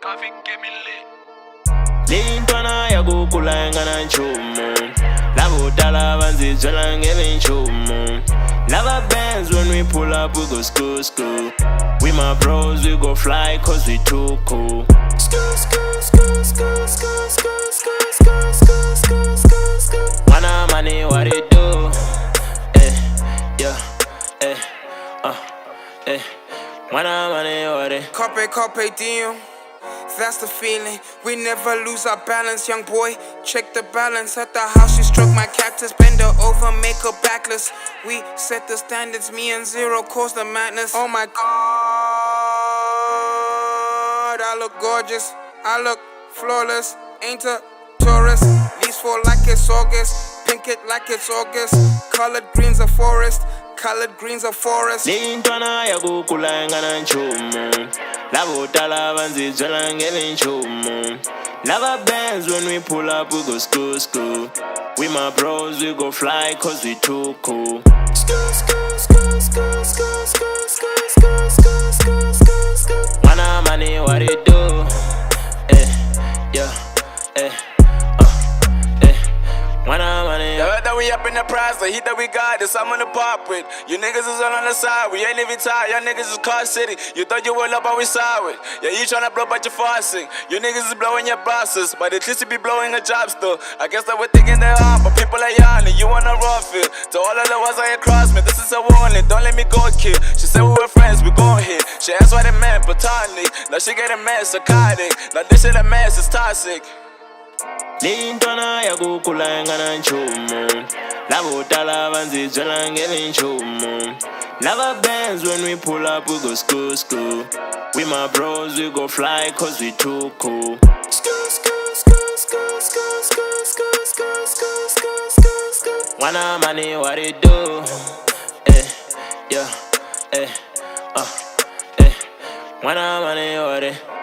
Godfrey get me lit. Lintwana ya kukulanga na nchumu Labo dala banzizwela ngebenchumu Lava bands when we pull up we go school school. We my bros we go fly cause we too cool. Mana money what it do? Yeah, Mana money what it? Carpe diem. That's the feeling. We never lose our balance, young boy. Check the balance at the house. She struck my cactus, bend her over, make her backless. We set the standards, me and Zero cause the madness. Oh my God, I look gorgeous, I look flawless. Ain't a tourist. Leaves fall like it's August, pink it like it's August. Colored greens a forest, colored greens a forest. Lintwana ya kukulanga na nchumu Labo dala banzizwela ngebenchumu Lava bands when we pull up we go school school. We my bros we go fly cause we too cool. Mana money what it do? Mana money. That we up in the prize, the heat that we got, the I'm on the pop with. You niggas is all on the side, we ain't even tired. Y'all niggas is Car City. You thought you were up, but we solid. Yeah, you tryna blow, but you're forcing. You niggas is blowing your bosses, but at least you be blowing a job still. I guess that we're thinking they are, but people are yawning. You wanna rough it. To all of the ones on your cross me, this is a warning. Don't let me go, kid. She said we were friends, we gon' hit. She asked what it meant, platonic. Now she get a mess, psychotic. Now this shit a mess, it's toxic. Lintwana ya kukulanga na nchumu Labo dala banzizwela ngebenchumu Lava bands when we pull up we go school school. We my bros we go fly cause we too cool. Mana money what it do? Mana money what it?